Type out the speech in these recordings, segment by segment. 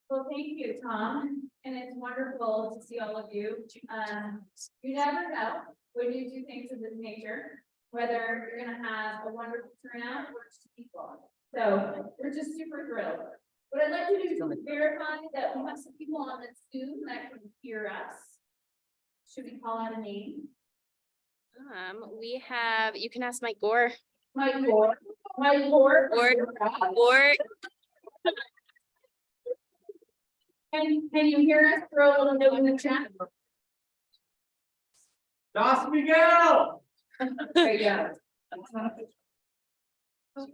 Well, thank you, Tom, and it's wonderful to see all of you. You never know when you do things of this nature, whether you're gonna have a wonderful turnout or just people. So we're just super thrilled. What I'd like to do is verify that we have some people on the Zoom that can hear us. Should we call out a name? We have, you can ask Mike Gore. Mike Gore. Mike Gore. Gore. Can you hear us? Throw a little note in the chat. Dos Miguel. There you go.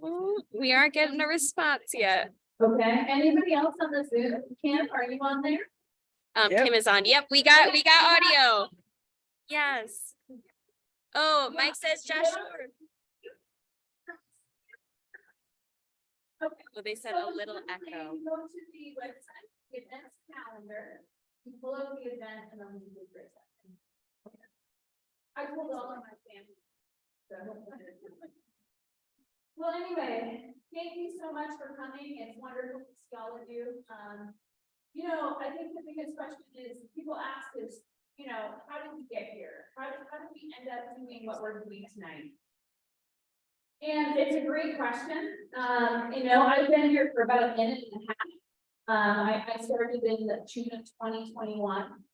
We aren't getting a response yet. Okay, anybody else on the Zoom? Kim, are you on there? Yep. Kim is on. Yep, we got audio. Yes. Oh, Mike says Josh Shore. Okay. Well, they said a little echo. You go to the website, the events calendar, you pull up the event and then you do great. I told all of my family. So. Well, anyway, thank you so much for coming. It's wonderful to see all of you. You know, I think the biggest question is people ask is, you know, how did we get here? How did we end up doing what we're doing tonight? And it's a great question. You know, I've been here for about a minute and a half. I started in June of 2021.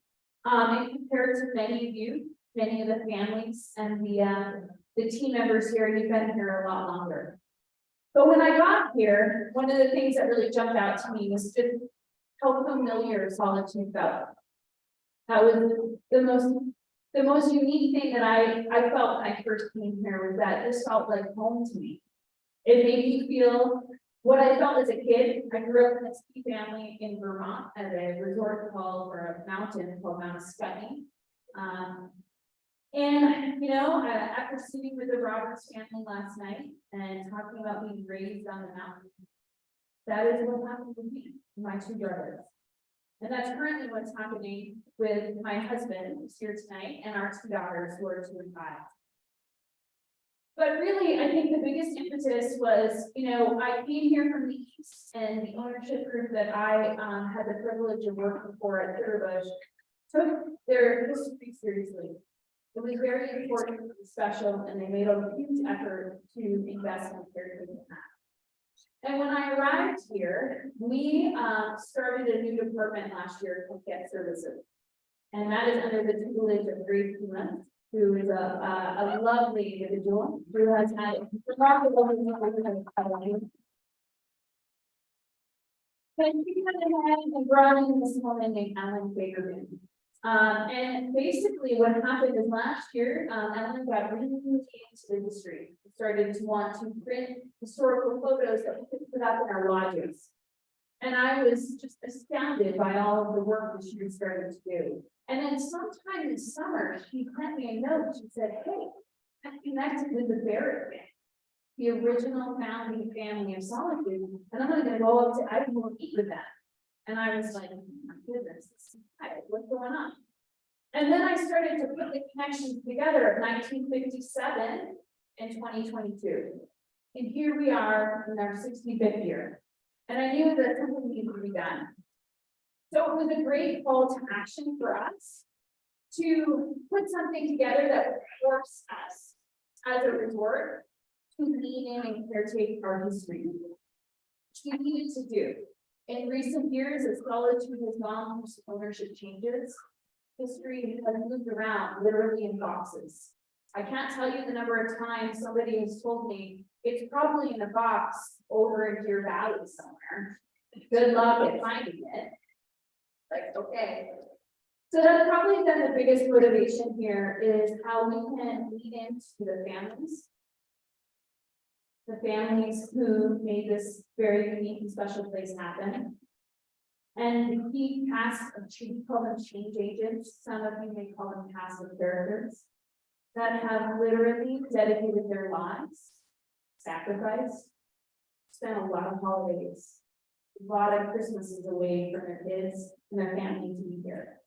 And compared to many of you, many of the families and the team members here, you've been here a lot longer. But when I got here, one of the things that really jumped out to me was just how familiar Solitude felt. That was the most unique thing that I felt when I first came here, was that this felt like home to me. It made me feel what I felt as a kid. I grew up in a ski family in Vermont at a resort called, or a mountain called Mount Scudding. And, you know, after sitting with the Roberts family last night and talking about being raised on the mountain, that is what happened with me and my two brothers. And that's currently what's happening with my husband, who's here tonight, and our two daughters, who are 2 and 5. But really, I think the biggest impetus was, you know, I came here from the East, and the ownership group that I had the privilege of working for at Thurbush took their history seriously. It was very important and special, and they made a huge effort to invest in heritage and that. And when I arrived here, we started a new department last year called Get Services. And that is under the tutelage of Grace Puma, who is a lovely individual who has had remarkable. But she went ahead and brought in this woman named Ellen Bakerman. And basically what happened is last year, Ellen got really into the industry, started to want to print historical photos that we could put up in our lodges. And I was just astounded by all of the work that she was starting to do. And then sometime this summer, she sent me a note. She said, hey, I connected with the Barrett family, the original founding family of Solitude, and I'm gonna go up to Idaho and meet with them. And I was like, oh my goodness, what's going on? And then I started to put the connections together of 1957 and 2022. And here we are in our 65th year. And I knew that something needed to be done. So it was a great call to action for us to put something together that would force us as a resort to lean in and caretake our history, which we needed to do. In recent years, as Solitude has gone through ownership changes, history has moved around literally in boxes. I can't tell you the number of times somebody has told me it's probably in a box over in Deer Valley somewhere. Good luck at finding it. Like, okay. So that's probably been the biggest motivation here, is how we can lead into the families. The families who made this very unique and special place happen. And the key cast of we call them change agents. Some of you may call them passive characters that have literally dedicated their lives, sacrificed, spent a lot of holidays, a lot of Christmases away from their kids and their family to be here.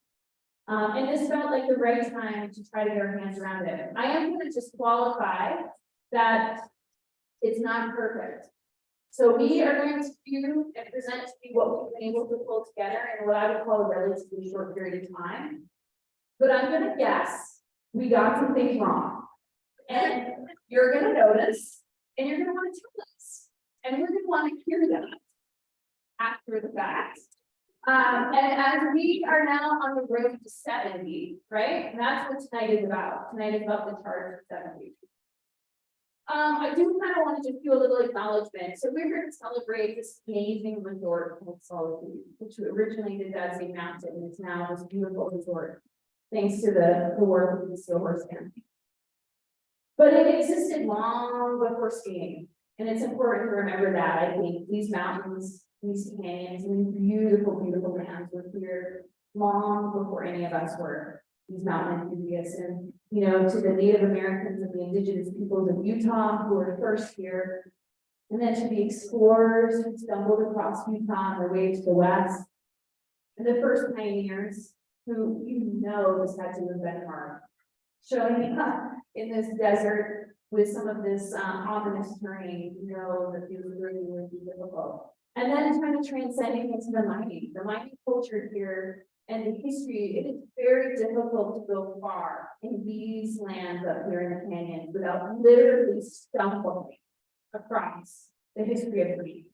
And this felt like the right time to try to get our hands around it. I am going to just qualify that it's not perfect. So we are going to do and present to you what we've been able to pull together in what I would call a relatively short period of time. But I'm gonna guess we got some things wrong. And you're gonna notice, and you're gonna want to tell us, and we're gonna want to hear that after the fact. And as we are now on the road to 70, right? And that's what tonight is about. Tonight is about the charge of 70. I do kind of want to just do a little acknowledgement. So we're here to celebrate this amazing resort called Solitude, which originally did as a mountain, and it's now this beautiful resort, thanks to the work of the DeSeelhorst family. But it existed long before skiing, and it's important to remember that. I think these mountains, these canyons, and these beautiful, beautiful lands were here long before any of us were. These mountain enthusiasts, and you know, to the Native Americans and the indigenous peoples of Utah who were first here, and then to the explorers who stumbled across Utah on their way to the west, and the first pioneers who, you know, this had to have been hard, showing up in this desert with some of this ominous terrain, you know, that it was really, really difficult. And then kind of transcending into the mining culture here. And the history, it is very difficult to go far in these lands up here in the canyons without literally stumbling across the history of the.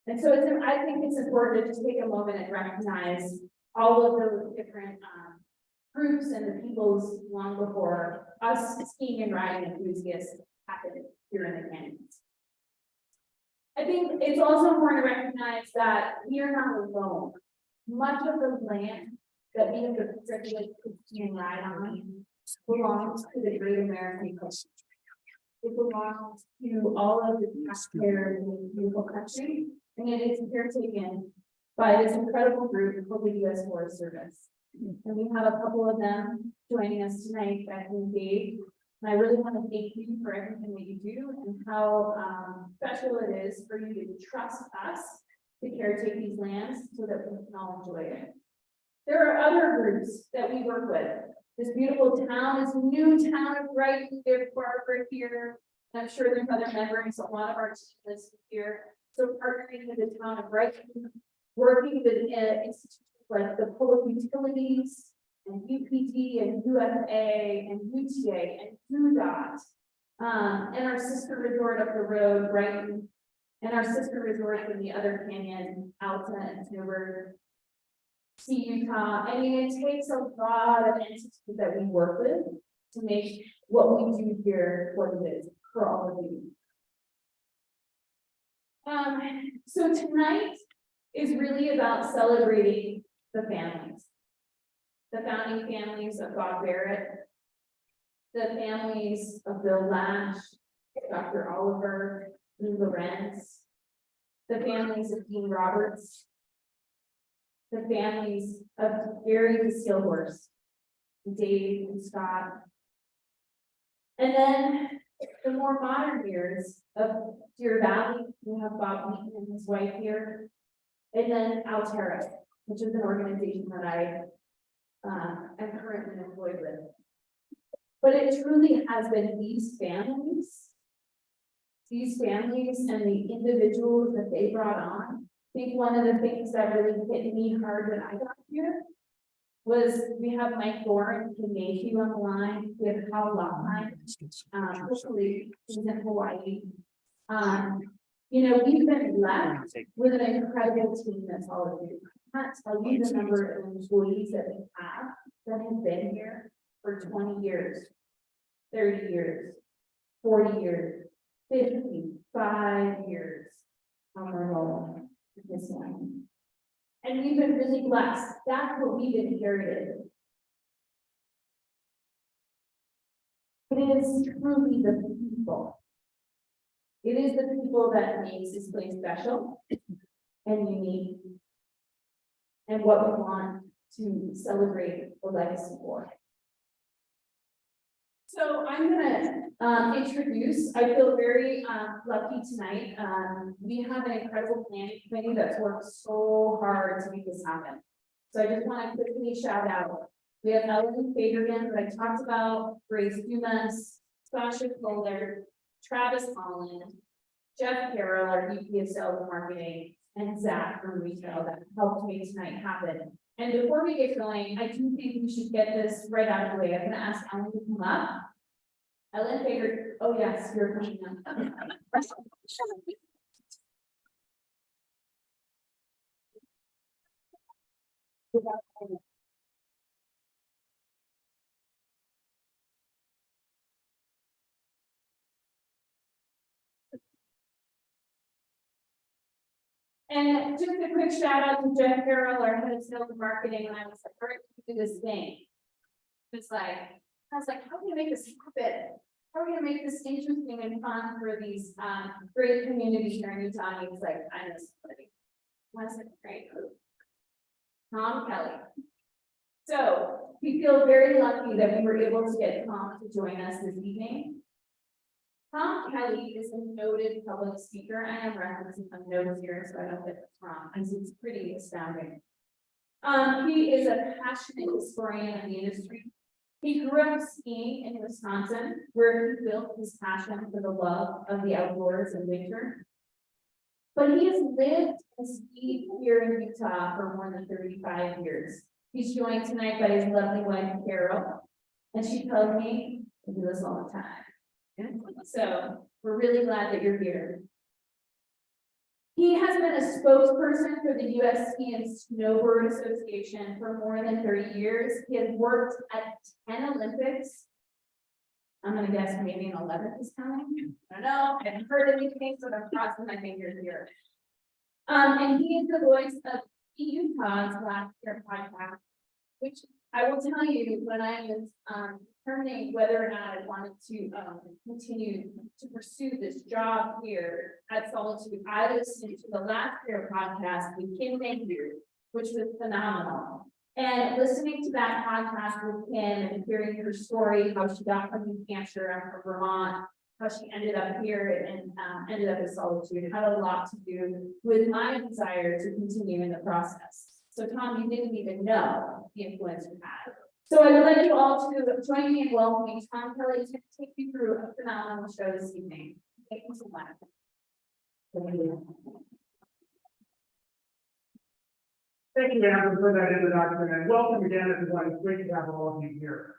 And so I think it's important to just take a moment and recognize all of those different groups and the peoples long before us skiing and riding enthusiasts happened here in the canyons. I think it's also important to recognize that we are not alone. Much of the land that we have the privilege to ski and ride on belongs to the Great American Coast. It belongs to all of the taxpayers in this beautiful country, and it is caretaken by this incredible group called the U.S. Forest Service. And we have a couple of them joining us tonight, Becky and Dave. And I really want to thank you for everything that you do and how special it is for you to trust us to caretake these lands so that we can all enjoy it. There are other groups that we work with. This beautiful town, this new town of Brighton, there's Barbara here. I'm sure there's other members, a lot of our team is here. So partnering with the town of Brighton, working with institutions like the Public Utilities and UPD and UFA and UTA and UDOT, and our sister resort up the road, Brighton, and our sister resorts in the other canyon, Alta and Snowbird, See Utah. I mean, it takes a lot of entities that we work with to make what we do here what it is for all of you. So tonight is really about celebrating the families, the founding families of Bob Barrett, the families of Bill Lash, Dr. Oliver, Lou Lorenz, the families of Dean Roberts, the families of Gary DeSeelhorst, Dave and Scott, and then the more modern years of Deer Valley. We have Bob Wheaton and his wife here, and then Alterra, which is an organization that I am currently employed with. But it truly has been these families and the individuals that they brought on. I think one of the things that really hit me hard when I got here was we have Mike Gore and Kim Mayhew on the line. We have Kyle Lockheim, hopefully he's in Hawaii. You know, we've been left with an incredible team that's all of you. I can't tell you the number of employees that we have that have been here for 20 years, 30 years, 40 years, 55 years on our role this one. And we've been really blessed. That's what we've inherited. It is truly the people. It is the people that makes this place special and unique, and what we want to celebrate the legacy for. So I'm gonna introduce, I feel very lucky tonight. We have an incredible planning committee that's worked so hard to make this happen. So I just want to quickly shout out. We have Ellen Fagerman, that I talked about, Grace Dumas, Sasha Kohler, Travis Holland, Jeff Carroll, our VP of Sales and Marketing, and Zach from retail that helped me tonight happen. And before we get going, I do think we should get this right out of the way. I'm gonna ask Ellen to come up. Ellen Baker, oh yes, you're coming up. And just a quick shout out to Jeff Carroll, our head of sales and marketing, when I was like, all right, we do this thing. It's like, I was like, how can we make this happen? How are we gonna make this interesting and fun for these great communities here in Utah? And he's like, I know somebody. I was like, great. Tom Kelly. So we feel very lucky that we were able to get Tom to join us this evening. Tom Kelly is a noted public speaker. I am referencing some notes here, so I don't get this wrong, because it's pretty astounding. He is a passionate historian of the industry. He grew up skiing in Wisconsin, where he built his passion for the love of the outdoors in winter. But he has lived and skied here in Utah for more than 35 years. He's joined tonight by his lovely wife, Carol, and she tells me to do this all the time. So we're really glad that you're here. He has been a spokesperson for the U.S. Ski and Snowboard Association for more than 30 years. He has worked at 10 Olympics. I'm gonna guess maybe an 11th is coming. I don't know. I haven't heard anything, so I'm crossing my fingers here. And he is the voice of Utah's Last Year podcast, which I will tell you, when I was determining whether or not I wanted to continue to pursue this job here at Solitude, I listened to the Last Year podcast with Kim Mayhew, which was phenomenal. And listening to that podcast with Kim and hearing her story, how she got from New Hampshire and from Vermont, how she ended up here and ended up at Solitude, had a lot to do with my desire to continue in the process. So Tom, you didn't even know the influence you had. So I would like you all to join me in welcoming Tom Kelly to take you through a phenomenal show this evening. Thank you so much. Thank you, Amber, for that introduction, and welcome again, everyone. It's great to have all of you here.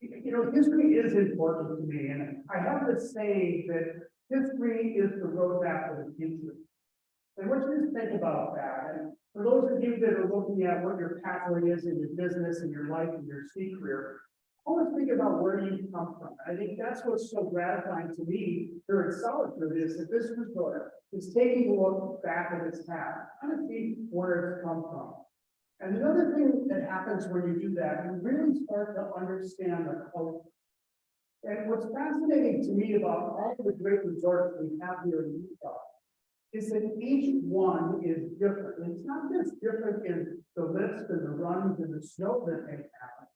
You know, history is important to me, and I have to say that history is the roadmap for the future. And what you just think about that, and for those of you that are looking at what your pathway is in your business and your life and your ski career, always think about where you come from. I think that's what's so gratifying to me here at Solitude is that this resort is taking a look back at its past, kind of see where it's come from. And the other thing that happens when you do that, you really start to understand the culture. And what's fascinating to me about all the great resorts we have here in Utah is that each one is different. And it's not just different in the lifts and the runs and the snow that they have,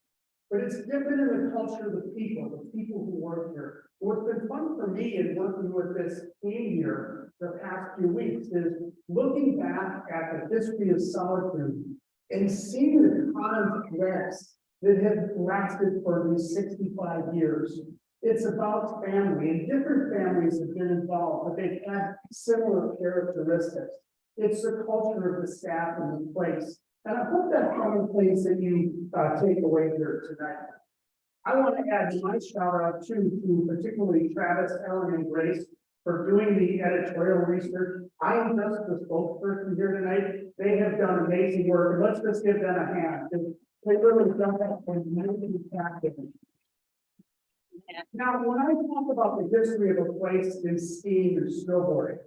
but it's different in the culture of the people who work here. What's been fun for me in working with this team here the past few weeks is looking back at the history of Solitude and seeing the common threads that have lasted for these 65 years. It's about family, and different families have been involved, but they've had similar characteristics. It's the culture of the staff and the place. And I hope that's one of the things that you take away here tonight. I want to add my shout out to particularly Travis, Ellen, and Grace for doing the editorial research. I am just the spokesperson here tonight. They have done amazing work, and let's just give them a hand. They really done that for many practice. Now, when I talk about the history of a place in skiing or snowboarding,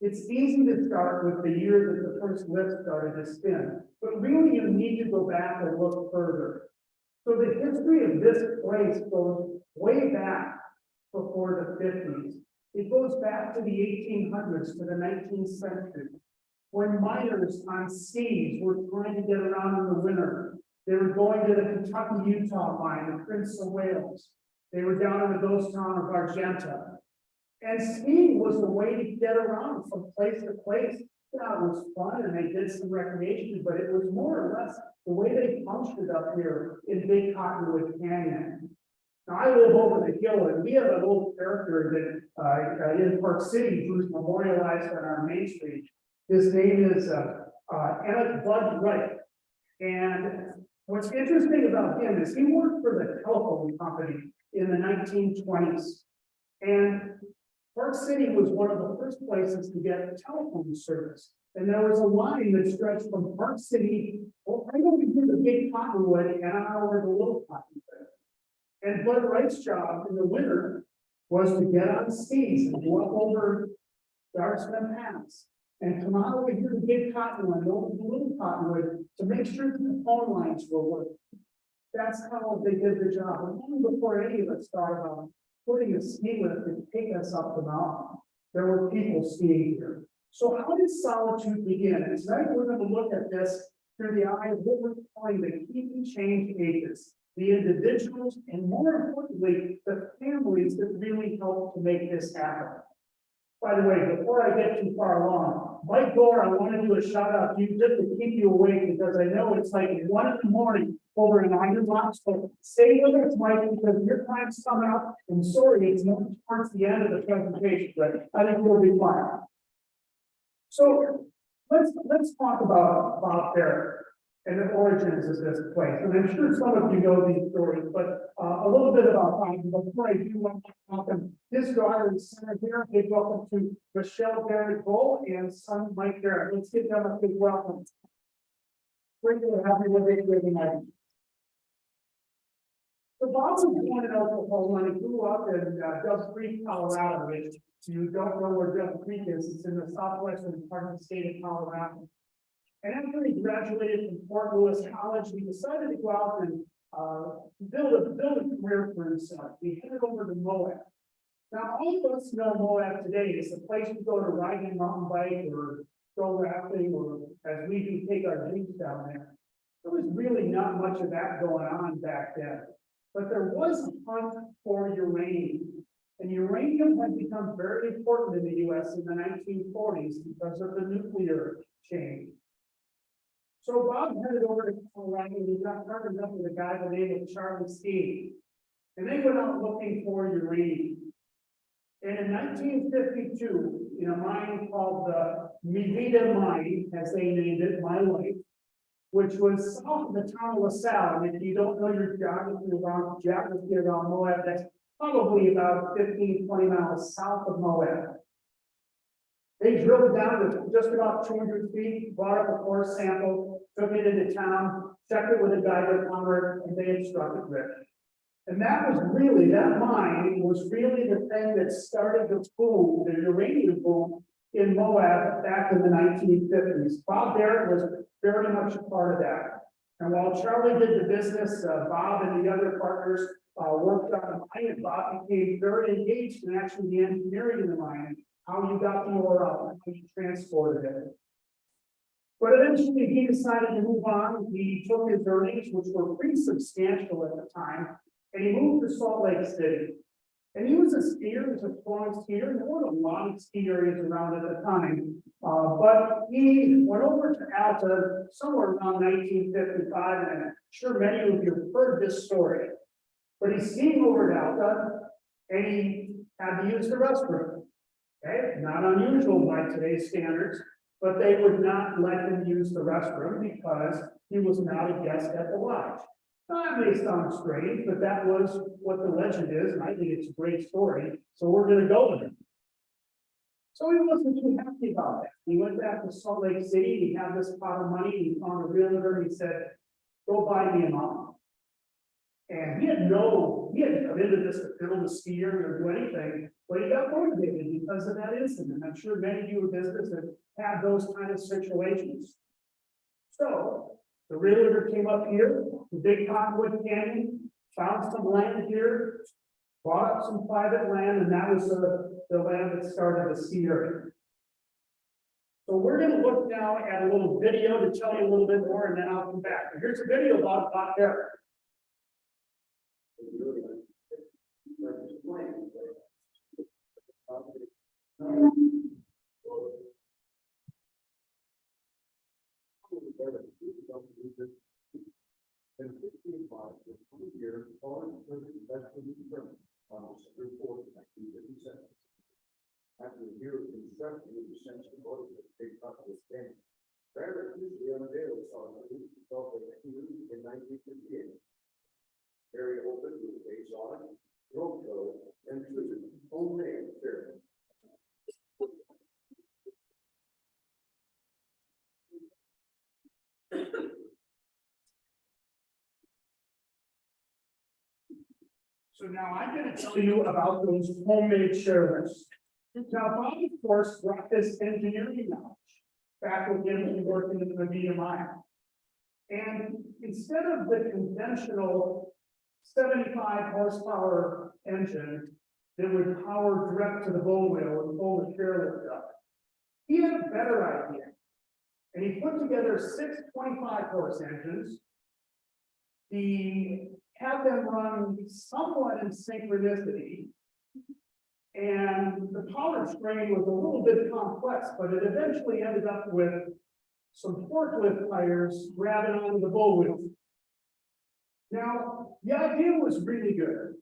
it's easy to start with the year that the first lift started to spin, but really you need to go back and look further. So the history of this place goes way back before the 50s. It goes back to the 1800s, to the 19th century, when miners on skis were trying to get around in the winter. They were going to the Kentucky-Utah line, the Prince of Wales. They were down in the ghost town of Argenta. And skiing was a way to get around from place to place. Yeah, it was fun and they did some recreation, but it was more or less the way they functioned up here in Big Cottonwood Canyon. Now, I live over the hill, and we have a little character that, in Park City, who's memorialized on our Main Street. His name is, Emmett Bud Wright. And what's interesting about him is he worked for the telephone company in the 1920s. And Park City was one of the first places to get telephone service. And there was a line that stretched from Park City, right over here to Big Cottonwood and on over to Little Cottonwood. And Bud Wright's job in the winter was to get on skis and go up over Darksman Pass and come out over here to Big Cottonwood, over to Little Cottonwood to make sure that the phone lines were working. That's how they did the job. And long before any of us thought about putting a ski lift to take us up the mountain, there were people skiing here. So how did Solitude begin? And tonight we're going to look at this through the eye of what we're calling the key change agents, the individuals, and more importantly, the families that really helped to make this happen. By the way, before I get too far along, Mike Gore, I want to do a shout out to you just to keep you awake because I know it's like 1 a.m. over in Iron Rock. So stay with us, Mike, because your time's coming up. And sorry, it's not towards the end of the presentation, but I think we'll be fine. So let's talk about Barrett and the origins of this place. And I'm sure some of you know these stories, but a little bit about him. Before I do want to welcome his daughter and son here, big welcome to Michelle Barrett Bull and son Mike Barrett. Let's give them a big welcome. Great to have you with us tonight. So Bob was born in Oklahoma and he grew up in Dove Creek, Colorado, which you don't know where Dove Creek is. It's in the southwestern part of the state of Colorado. And after he graduated from Fort Lewis College, he decided to go out and build a career for himself. He headed over to Moab. Now, all of us know Moab today is a place to go to ride a mountain bike or go rafting, or as we do, take our jeeps down there. There was really not much of that going on back then. But there was a hunt for uranium. And uranium had become very important in the US in the 1940s because of the nuclear change. So Bob headed over to Colorado and he got partnered up with a guy by the name of Charlie Steve. And they went out looking for uranium. And in 1952, in a mine called the Mivita Mine, as they named it, my life, which was south of the town of LaSalle. And if you don't know your geography around Moab, that's probably about 15, 20 miles south of Moab. They drilled down to just about 200 feet, brought up a core sample, took it into town, checked it with a Geiger counter, and they instructed rich. And that mine was really the thing that started the boom, the uranium boom in Moab back in the 1950s. Bob Barrett was very much a part of that. And while Charlie did the business, Bob and the other partners worked on the mine, and Bob became very engaged in actually the engineering of the mine, how you got the ore out, how you transported it. But eventually he decided to move on. He took his earnings, which were pretty substantial at the time, and he moved to Salt Lake City. And he was a skier, he was a strong skier, and there were a lot of ski areas around at the time. But he went over to Alta somewhere around 1955, and I'm sure many of you have heard this story. But he's skiing over to Alta, and he had to use the restroom. Okay, not unusual by today's standards, but they would not let him use the restroom because he was not a guest at the lodge. That may sound strange, but that was what the legend is, and I think it's a great story, so we're going to go with it. So he wasn't too happy about that. He went back to Salt Lake City, he had this pot of money, he found a realtor, and he said, go buy me a mountain. And he hadn't come into this to build a skier or do anything, but he got motivated because of that incident. I'm sure many of you in business have had those kind of situations. So the realtor came up here, the Big Cottonwood Canyon, found some land here, bought up some private land, and that was the land that started the ski area. So we're going to look now at a little video to tell you a little bit more, and then I'll come back. Here's a video about Barrett. year, following the investment permit on December 4th, 1957. After a year of construction, it was sent to the board to take up this dam. Barrett usually on a daily Solitude felt that he in 1958. Area opened with a base on it, rope flow, and treated homemade fair. So now I'm gonna tell you about those homemade chairlifts. Now, Bob, of course, brought this engineering knowledge back when he was working in the VMI. And instead of the conventional 75 horsepower engine that would power direct to the bull wheel and pull the chairlift up, he had a better idea. And he put together 6 25 horse engines. He had them run somewhat in synchronicity. And the power strain was a little bit complex, but it eventually ended up with some forklift tires grabbing onto the bull wheel. Now, the idea was really good,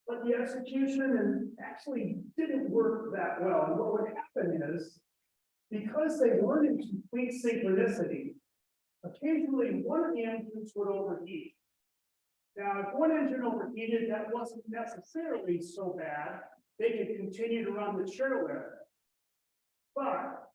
but the execution actually didn't work that well. And what would happen is, because they weren't in complete synchronicity, occasionally one of the engines would overheat. Now, if one engine overheated, that wasn't necessarily so bad. They could continue to run the chairlift. But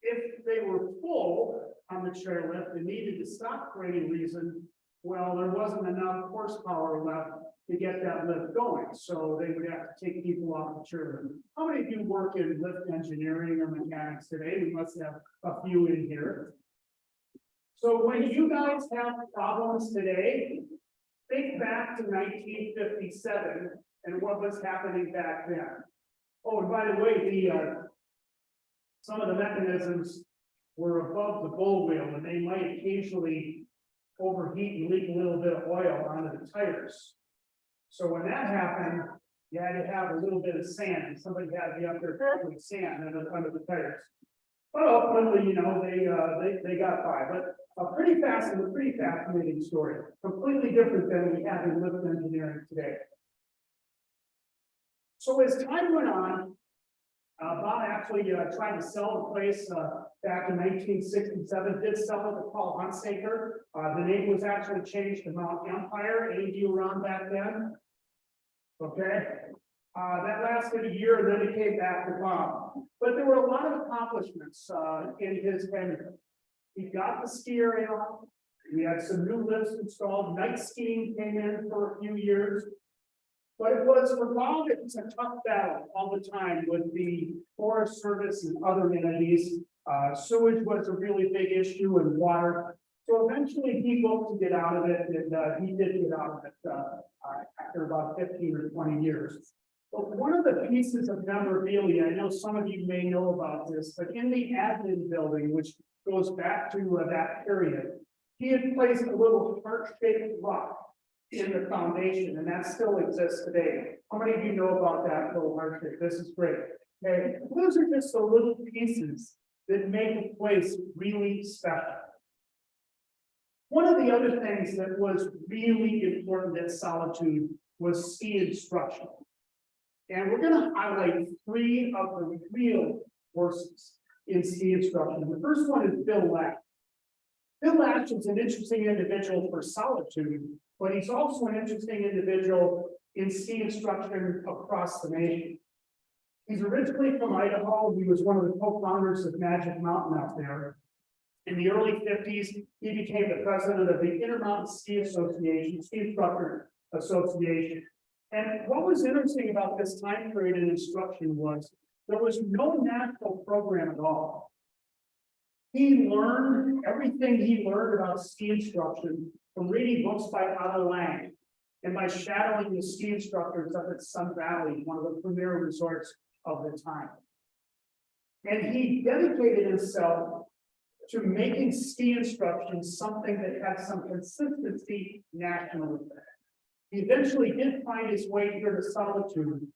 if they were full on the chairlift and needed to stop for any reason, well, there wasn't enough horsepower left to get that lift going. So they would have to take people off the chairlift. How many of you work in lift engineering or mechanics today? We must have a few in here. So when you guys have problems today, think back to 1957 and what was happening back then. Oh, and by the way, some of the mechanisms were above the bull wheel, and they might occasionally overheat and leak a little bit of oil onto the tires. So when that happened, you had to have a little bit of sand, and somebody had to be up there with sand under the tires. But ultimately, you know, they got by. But a pretty fascinating story. Completely different than we have in lift engineering today. So as time went on, Bob actually tried to sell the place back in 1967, did sell it to Paul Hunsaker. The name was actually changed to Mount Empire. Any of you around back then? Okay. That lasted a year, and then it came back to Bob. But there were a lot of accomplishments in his tenure. He got the ski area on. We had some new lifts installed. Night skiing came in for a few years. But it was for Bob, it was a tough battle all the time with the Forest Service and other entities. Sewage was a really big issue, and water. So eventually he looked to get out of it, and he did get out of it after about 15 or 20 years. But one of the pieces of memorabilia, I know some of you may know about this, but in the admin building, which goes back to that period, he had placed a little heart-shaped rock in the foundation, and that still exists today. How many of you know about that little heart shape? This is great. Okay, those are just the little pieces that make a place really special. One of the other things that was really important at Solitude was ski instruction. And we're going to highlight 3 of the real courses in ski instruction. The first one is Bill Latch. Bill Latch is an interesting individual for Solitude, but he's also an interesting individual in ski instruction across the nation. He's originally from Idaho. He was one of the co-founders of Magic Mountain out there. In the early 50s, he became the president of the Intermountain Ski Association, Ski Instructor Association. And what was interesting about this time period in instruction was there was no national program at all. He learned everything he learned about ski instruction from reading books by Otto Lang and by shadowing the ski instructors up at Sun Valley, one of the premier resorts of the time. And he dedicated himself to making ski instruction something that had some consistency nationally. He eventually did find his way here to Solitude,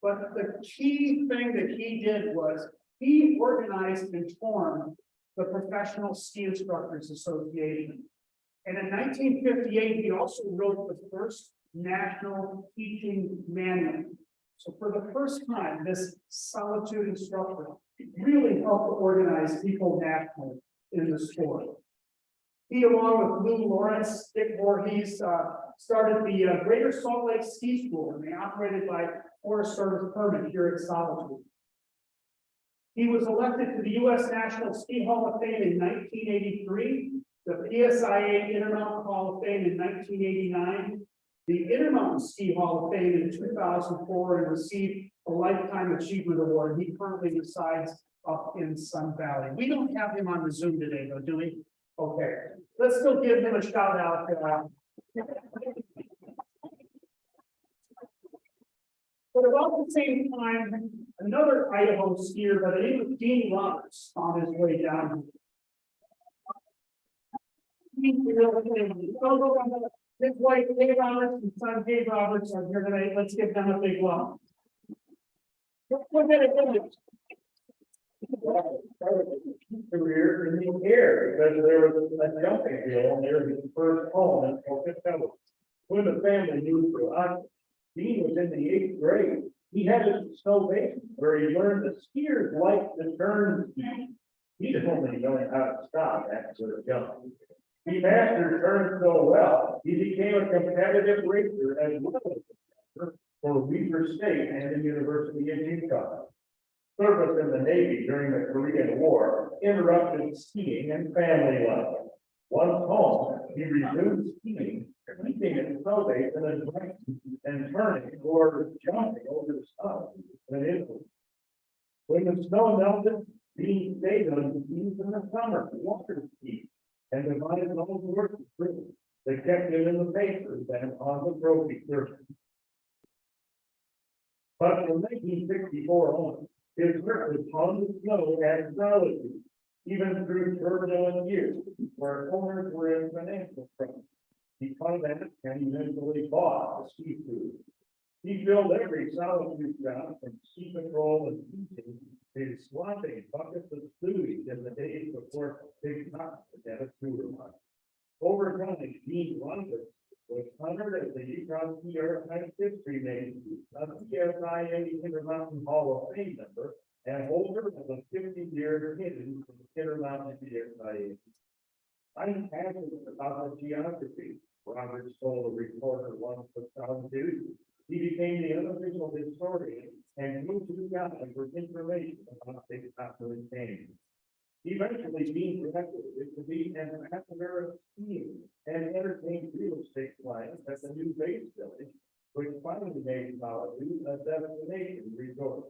but the key thing that he did was he organized and formed the Professional Ski Instructors Association. And in 1958, he also wrote the first national teaching manual. So for the first time, this Solitude instructor really helped organize people nationally in the sport. He, along with Lou Lawrence, Dick Voorhees, started the Greater Salt Lake Ski School, and they operated by Forest Service permit here at Solitude. He was elected to the U.S. National Ski Hall of Fame in 1983, the PSIA Intermountain Hall of Fame in 1989, the Intermountain Ski Hall of Fame in 2004, and received a Lifetime Achievement Award. He currently resides up in Sun Valley. We don't have him on the Zoom today, though, do we? Okay, let's still give him a shout out. But about the same time, another Idaho skier by the name of Dean Roberts on his way down. His wife, Dave Roberts, and son, Dave Roberts, are here tonight. Let's give them a big love. Career in the air because there was a jumping deal near his first home in Pocatello. When the family moved to us, Dean was in the 8th grade. He headed to snow basin where he learned that skiers like the turn ski. He just only knowing how to stop after the jump. He mastered turns so well, he became a competitive racer as well as a racer for Weaver State and the University of Utah. Service in the Navy during the Korean War interrupted skiing and family life. Once home, he resumed skiing, keeping in snow basin and turning or jumping over the snow in Italy. When the snow melted, Dean stayed on skis in the summer, water ski, and divided all the work through. They kept him in the papers and on the trophy circuit. But from 1964 on, his work was on the snow at Solitude, even through turbulent years, where owners were in financial trouble. He financed and eventually bought a ski crew. He filled every Solitude job from ski patrol and teaching to swapping buckets of sewage in the days before big trucks would get a sewer line. Over time, Dean Roberts was honored as the Utah Ski Archives History Name, a PSIA Intermountain Hall of Fame member, and holder of a 50-year hidden Intermountain PSIA. I'm passionate about the geography. Roberts told a reporter once for Solitude. He became the unofficial historian and moved to Ghana for information about Big Popular Canyon. Eventually, Dean graduated to be an ambassador of skiing and entertained real estate clients at the new base village, which finally made Solitude a destination resort.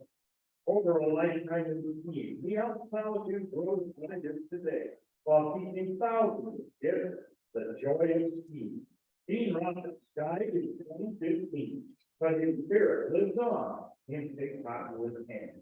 Over a lifetime of skiing, he helped Solitude grow its legends today, while teaching thousands of kids the joy of skiing. Dean Roberts died in 2015, but his spirit lives on in Big Popular Canyon.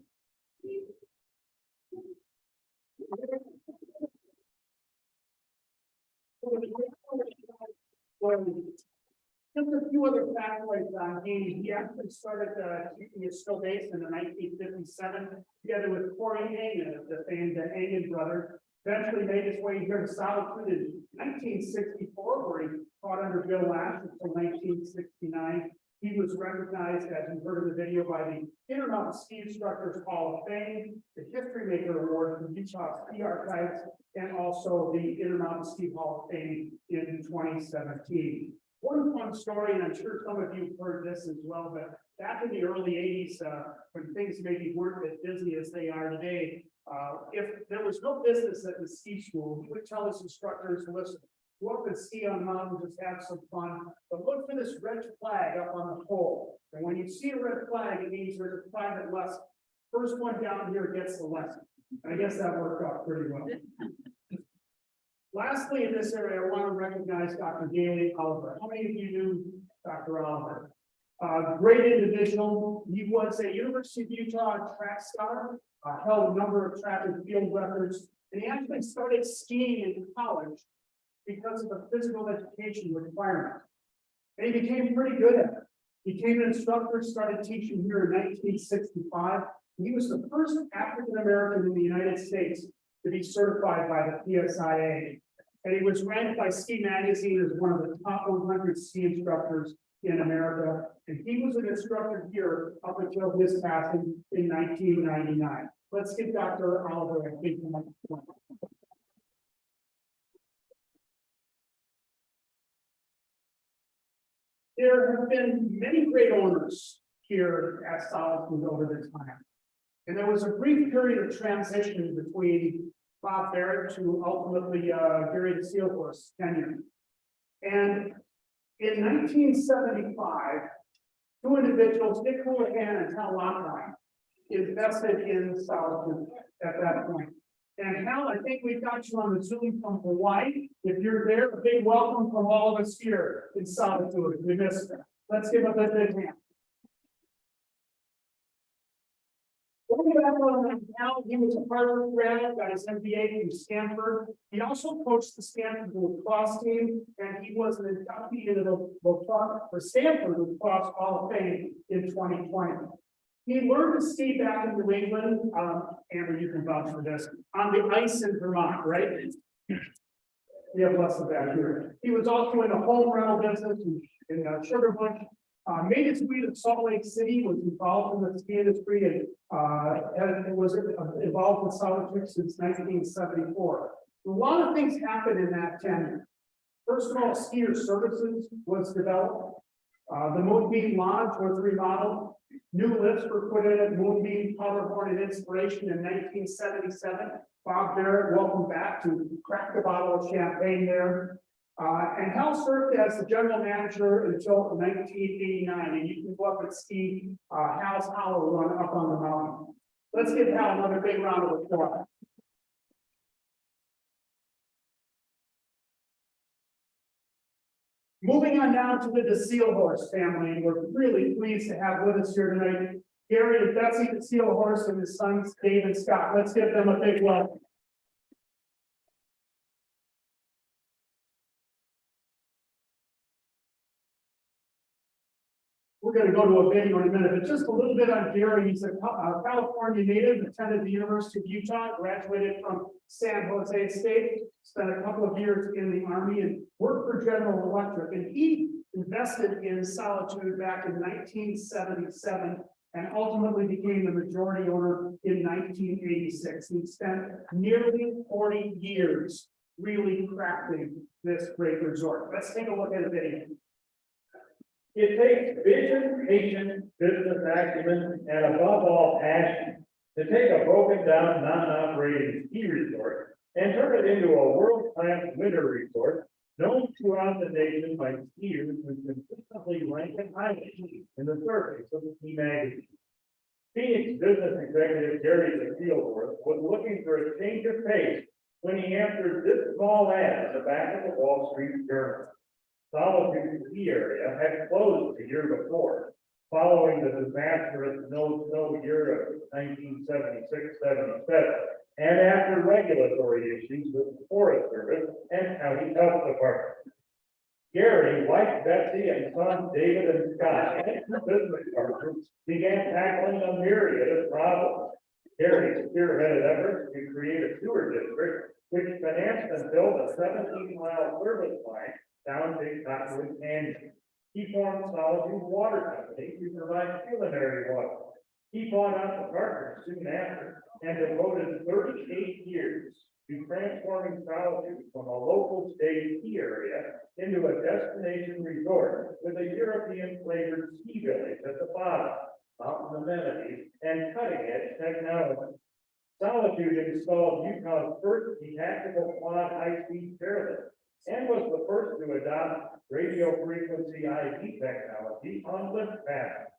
Just a few other factoids on Dean. He actually started teaching at Still Basin in 1957, together with Corey Hagan, the famed Hagan brother. Eventually made his way here to Solitude in 1964, where he taught under Bill Lash until 1969. He was recognized, as you heard in the video, by the Intermountain Ski Instructors Hall of Fame, the History Maker Award from Utah Ski Archives, and also the Intermountain Ski Hall of Fame in 2017. One fun story, and I'm sure some of you have heard this as well, but back in the early 80s, when things maybe weren't as busy as they are today, if there was no business at the ski school, he would tell his instructors, listen, go up and ski on the mountain, just have some fun, but look for this red flag up on the pole. And when you see a red flag, it means there's a private lesson. First one down here gets the lesson. And I guess that worked out pretty well. Lastly, in this area, I want to recognize Dr. Gailey Oliver. How many of you knew Dr. Oliver? Great individual. He was a University of Utah track star, held a number of track and field records, and he actually started skiing in college because of the physical education requirement. And he became pretty good at it. He became an instructor, started teaching here in 1965. He was the first African American in the United States to be certified by the PSIA. And he was ranked by Ski Magazine as one of the top 100 ski instructors in America. And he was an instructor here up until his passing in 1999. Let's get Dr. Oliver and take the microphone. There have been many great owners here at Solitude over the time. And there was a brief period of transition between Bob Barrett to ultimately Gary DeSeelhorst's tenure. And in 1975, two individuals, Dick Houlihan and Hal Lockline, invested in Solitude at that point. And Hal, I think we've got you on the Zoom from Hawaii. If you're there, a big welcome from all of us here in Solitude. We missed it. Let's give a big hand. Going back on Hal, he was a Harvard grad, got his MBA from Stanford. He also coached the Stanford lacrosse team, and he was an inductee into the lacrosse for Stanford Lacrosse Hall of Fame in 2020. He learned to ski back in New England, Amber, you can vouch for this, on the ice in Vermont, right? We have less of that here. He was also in the home rental business in Sugar Bush. Made his way to Salt Lake City, was involved in the ski industry, and was involved with Solitude since 1974. A lot of things happened in that tenure. First of all, skier services was developed. The Moonbeam Lodge was remodeled. New lifts were put in at Moonbeam, Powerborn, and Inspiration in 1977. Bob Barrett, welcome back to crack the bottle of champagne there. And Hal served as the general manager until 1989, and you can go up and ski Hal's Hollow Run up on the mountain. Let's give Hal another big round of applause. Moving on down to the DeSeelhorst family, and we're really pleased to have with us here tonight Gary and Betsy DeSeelhorst and his sons Dave and Scott. Let's give them a big welcome. We're going to go to a video in a minute, but just a little bit on Gary. He's a California native, attended the University of Utah, graduated from San Jose State, spent a couple of years in the Army and worked for General Electric. And he invested in Solitude back in 1977 and ultimately became the majority owner in 1986. He spent nearly 40 years really crafting this great resort. Let's take a look at a video. It takes vision, patience, business acumen, and above all, passion to take a broken down, non-operating ski resort and turn it into a world-class winter resort known throughout the nation by skiers who consistently rank it highly in the surveys of the Ski Magazine. Phoenix business executive Gary DeSeelhorst was looking for a change of pace when he answered this small ad at the back of the Wall Street Journal. Solitude ski area had closed the year before, following the disastrous no-snow year of 1976-77, and after regulatory issues with the Forest Service and County Health Department. Gary, like Betsy and sons David and Scott, and the business partners began tackling a myriad of problems. Gary spearheaded efforts to create a sewer district, which financed and built a 17-mile service line down Big Cottonwood Canyon. He formed Solitude Water Company to provide culinary water. He bought out the partners soon after and devoted 38 years to transforming Solitude from a local state ski area into a destination resort with a European flavored ski village at the bottom, mountain amenities, and cutting-edge technology. Solitude installed Utah's first detachable quad high-speed chairlift and was the first to adopt radio frequency IV technology on lift pads.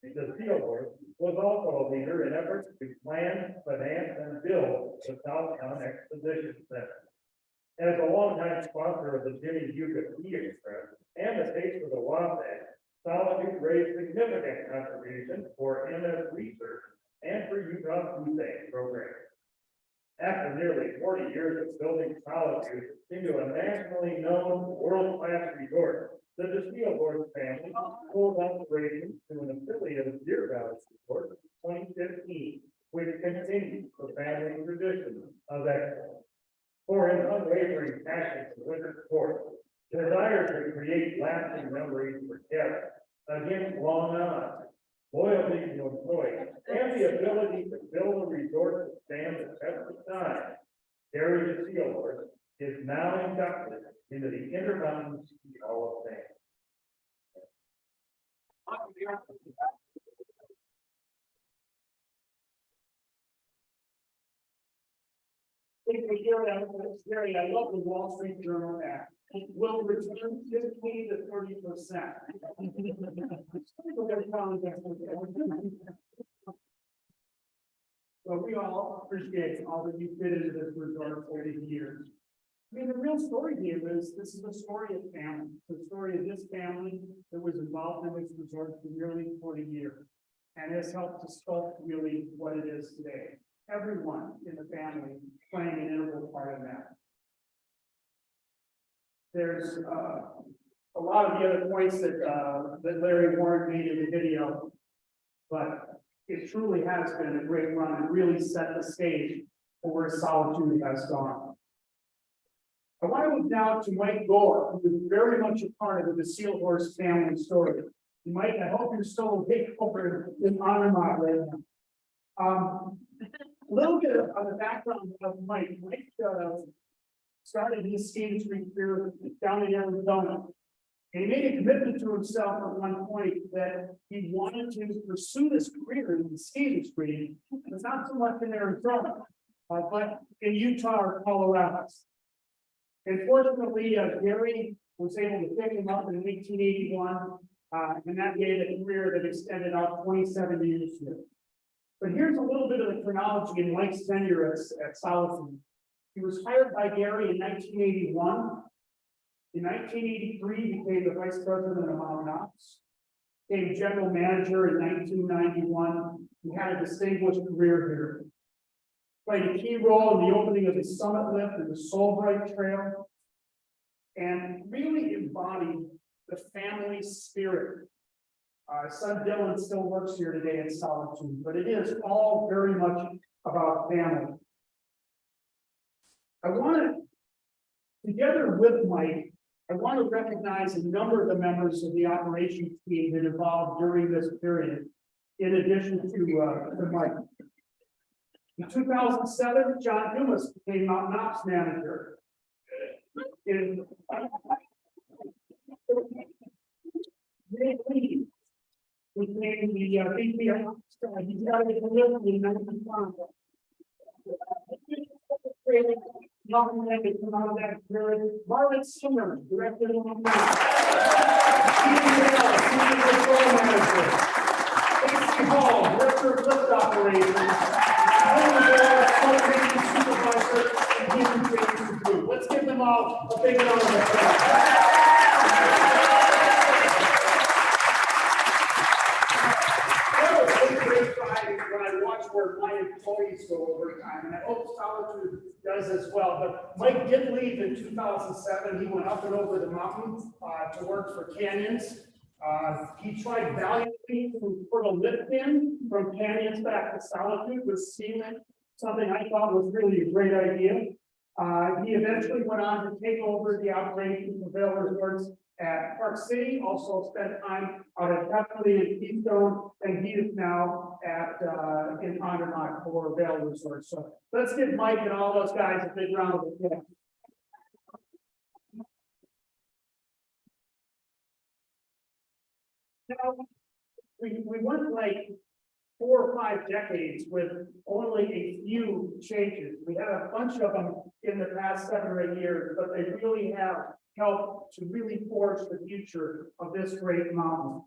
DeSeelhorst was also a leader in efforts to plan, finance, and build the Southtown Exposition Center. As a longtime sponsor of the Jimmy Yucca Ski Express and the Taste of the Wasatch, Solitude raised significant contributions for MS research and for Utah food bank programs. After nearly 40 years of building Solitude into a nationally known world-class resort, the DeSeelhorst family pulled operations to an affiliate of Deer Valley Resort in 2015, which continues the family tradition of excellence. for his unwavering passion for winter sports, desire to create lasting memories for guests against long odds, loyalty to employees, and the ability to build a resort that stands the test of time. Gary DeSeelhorst is now inducted into the Intermountain Ski Hall of Fame. Gary, I love the Wall Street Journal app. Will return 15 to 30%. So we all appreciate all that you fit into this resort over the years. I mean, the real story here is, this is a story of family, the story of this family that was involved in this resort for nearly 40 years. And has helped to sculpt really what it is today. Everyone in the family playing an integral part in that. There's a lot of the other points that Larry Warren made in the video, but it truly has been a great run and really set the stage for where Solitude has gone. I want to move now to Mike Gore, who is very much a part of the DeSeelhorst family story. Mike, I hope you're still awake over in Ottawa right now. A little bit of the background of Mike. Mike started his ski industry career down in Arizona. And he made a commitment to himself at one point that he wanted to pursue this career in the ski industry, but not so much in Arizona, but in Utah or Colorado. And fortunately, Gary was able to pick him up in 1981, and that gave a career that extended out 27 years here. But here's a little bit of the chronology in Mike's tenure at Solitude. He was hired by Gary in 1981. In 1983, he became the vice president of Mountain Ops. Became general manager in 1991. He had a distinguished career here. Played a key role in the opening of the Summit Lift and the Soulbright Trail. And really embodied the family spirit. Son Dylan still works here today in Solitude, but it is all very much about family. I want to, together with Mike, I want to recognize a number of the members of the operations team that evolved during this period, in addition to Mike. In 2007, John Dumas became Mountain Ops manager. In became the VP of Ops. He started in 1995. Nominated from out of that period, Barrett Singer, director of the AC Hall, director of lift operations, supervisor, and human safety group. Let's give them all a big round of applause. When I watch where my employees go over time, and I hope Solitude does as well. But Mike did leave in 2007. He went up and over the mountains to work for Canyons. He tried valiantly to put a lift in from Canyons back to Solitude with cement, something I thought was really a great idea. He eventually went on to take over the operations of Vail Resorts at Park City, also spent time out at Beverly and Keystone, and he is now at in Andermatt for Vail Resorts. So let's give Mike and all those guys a big round of applause. Now, we went like 4 or 5 decades with only a few changes. We had a bunch of them in the past 7 or 8 years, but they really have helped to really forge the future of this great mountain.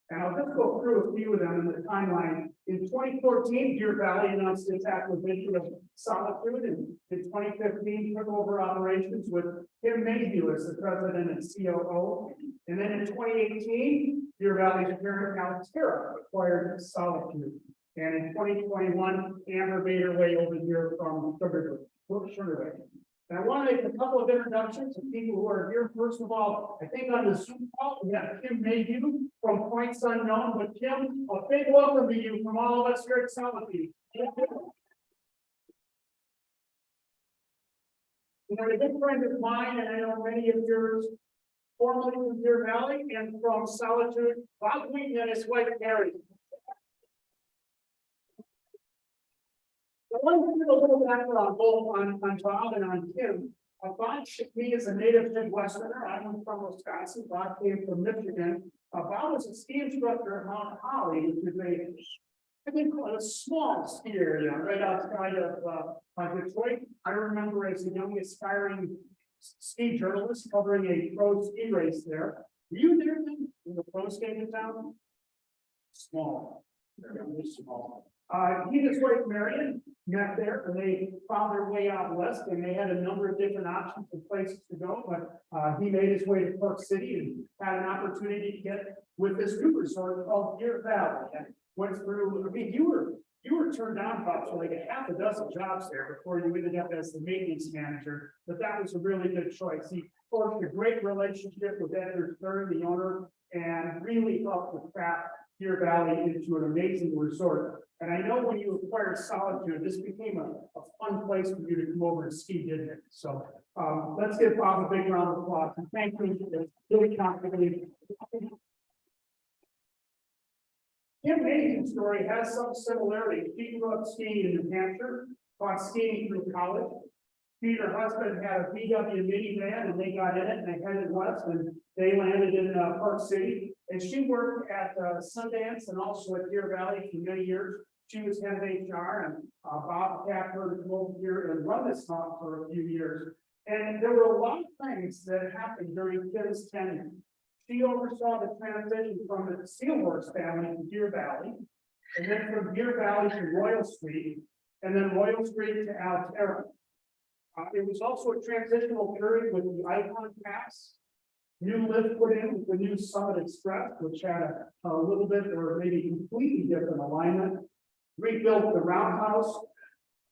And I'll just go through a few of them in the timeline. In 2014, Deer Valley announced its acquisition of Solitude, and in 2015 took over operations with Tim Mayhew as the president and COO. And then in 2018, Deer Valley's parent Alterra acquired Solitude. And in 2021, Amber made her way over here from Sugar. And I want to make a couple of introductions of people who are here. First of all, I think on the Zoom call, we have Kim Mayhew from Points Unknown. But Kim, a big welcome to you from all of us here at Solitude. You know, a good friend of mine, and I know many of yours, formerly from Deer Valley and from Solitude, Bob Wheaton and his wife Mary. I want to give a little background both on Bob and on Kim. Bob, me is a native Midwesterner. I'm from Wisconsin. Bob came from Michigan. Bob was a ski instructor at Mount Holly, which is I think a small ski area right outside of Detroit. I remember as a young aspiring ski journalist covering a pro ski race there. Were you there then when the pros came to town? Small, very small. He and his wife Marion met there and they found their way out west and they had a number of different options and places to go, but he made his way to Park City and had an opportunity to get with this new resort called Deer Valley and went through. I mean, you were turned down about for like a half a dozen jobs there before you ended up as the maintenance manager, but that was a really good choice. He forged a great relationship with Edward Stern, the owner, and really helped to craft Deer Valley into an amazing resort. And I know when you acquired Solitude, this became a fun place for you to come over and ski, didn't it? So let's give Bob a big round of applause and thank you for this really confidently. Kim Mason's story has some similarity. She grew up skiing in New Hampshire, taught skiing through college. She and her husband had a VW minivan and they got in it and they headed west and they landed in Park City. And she worked at Sundance and also at Deer Valley for many years. She was head of HR and Bob tapped her to come over here and run this hub for a few years. And there were a lot of things that happened during Kim's tenure. She oversaw the transition from the DeSeelhorst family to Deer Valley, and then from Deer Valley to Royal Street, and then Royal Street to Alterra. It was also a transitional period with the Icon Pass. New lift put in with the new Summit Express, which had a little bit or maybe completely different alignment. Rebuilt the roundhouse,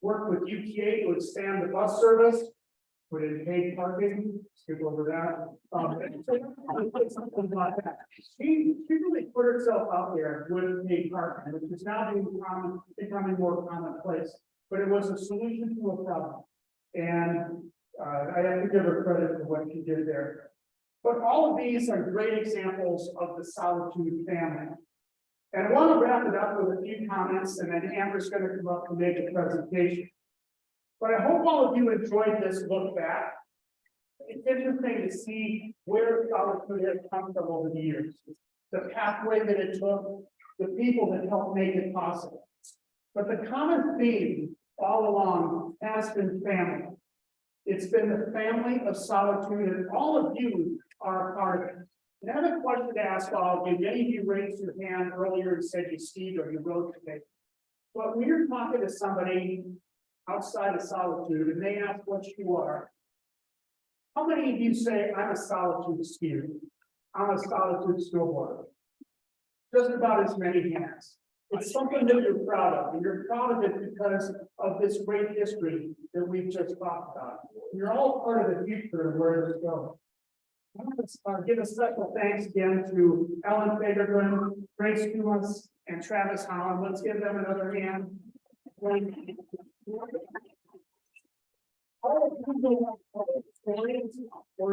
worked with UTA to expand the bus service, put in paid parking, skip over that. She really put herself out there with paid parking, which is now becoming more commonplace. But it was a solution to a problem. And I have to give her credit for what she did there. But all of these are great examples of the Solitude family. And I want to wrap it up with a few comments, and then Amber's going to come up and make a presentation. But I hope all of you enjoyed this look back. It's interesting to see where Solitude has come from over the years, the pathway that it took, the people that helped make it possible. But the common theme all along has been family. It's been the family of Solitude, and all of you are a part of it. And I have a question to ask all of you. Many of you raised your hand earlier and said you skied or you rode today. But when you're talking to somebody outside of Solitude and they ask what you are, how many of you say, I'm a Solitude skier? I'm a Solitude snowboarder? Just about as many hands. It's something that you're proud of, and you're proud of it because of this great history that we've just talked about. You're all part of the future of where this goes. I want to give a special thanks again to Ellen Fagergren, Grace Kumas, and Travis Holland. Let's give them another hand. Or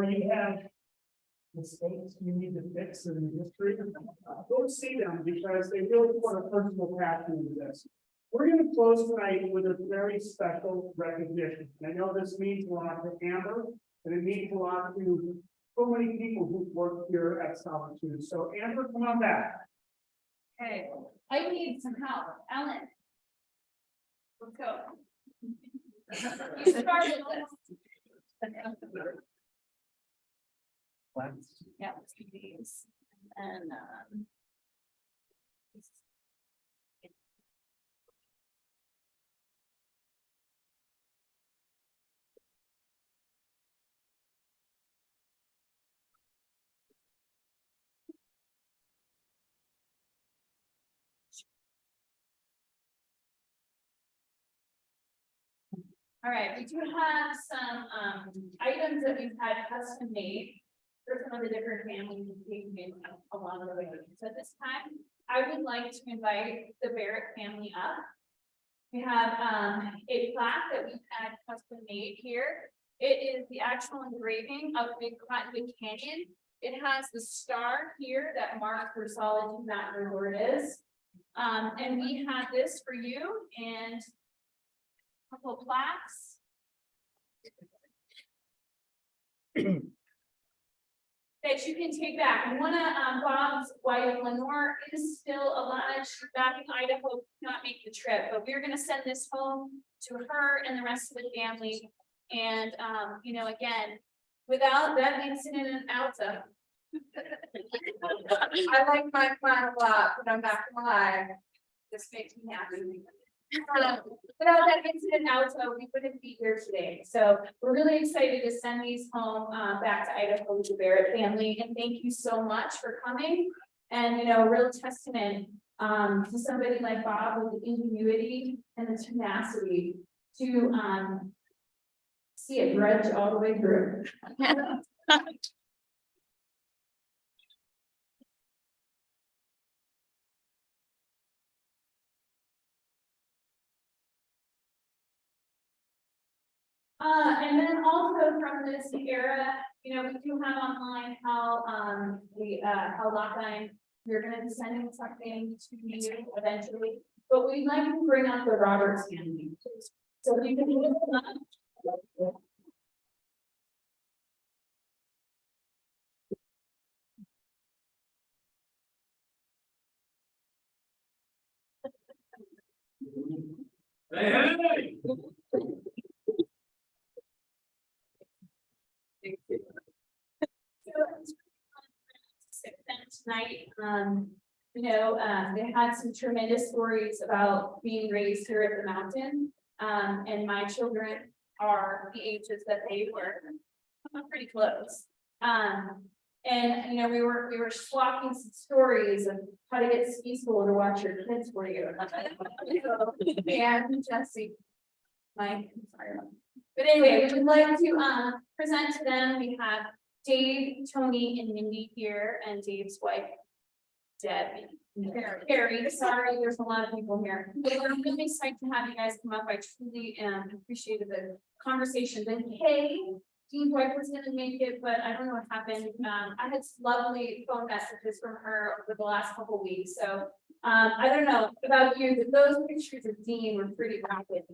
you have mistakes you need to fix in the history, go see them because they really put a personal passion into this. We're going to close tonight with a very special recognition. I know this means a lot to Amber, and it means a lot to so many people who've worked here at Solitude. So Amber, come on back. Okay, I need some help. Ellen. Let's go. You start with this. Yeah, let's do these. And all right, we do have some items that we've had custom made for some of the different families and taken along the way. So at this time, I would like to invite the Barrett family up. We have a plaque that we've had custom made here. It is the actual engraving of Big Cottonwood Canyon. It has the star here that marks where Solitude Mountain Resort is. And we have this for you and a couple of plaques. That you can take back. And one of Bob's wife, Lenore, is still alive. She's back in Idaho, could not make the trip, but we're gonna send this home to her and the rest of the family. And you know, again, without that incident in Alta. I like my plan a lot, but I'm back alive. This makes me happy. Without that incident Alta, we wouldn't be here today. So we're really excited to send these home back to Idaho with the Barrett family. And thank you so much for coming. And you know, a real testament to somebody like Bob with the ingenuity and the tenacity to see it bridge all the way through. And then also from this era, you know, we do have online how how lockdown, we're gonna be sending something to you eventually, but we'd like to bring up the Roberts family. So you can look them up. Hey, Tonight, you know, they had some tremendous stories about being raised here at the mountain. And my children are the ages that they were, pretty close. And you know, we were swapping some stories of how to get ski school to watch your kids for you. And Jesse, Mike, I'm sorry. But anyway, we would like to present to them. We have Dave, Tony, and Mindy here, and Dave's wife, Deb, Carrie. Sorry, there's a lot of people here. We're really excited to have you guys come up. I truly appreciated the conversations. And Kay, Dean's wife, was going to make it, but I don't know what happened. I had lovely phone messages from her over the last couple of weeks. So I don't know about you, but those pictures of Dean were pretty rapid.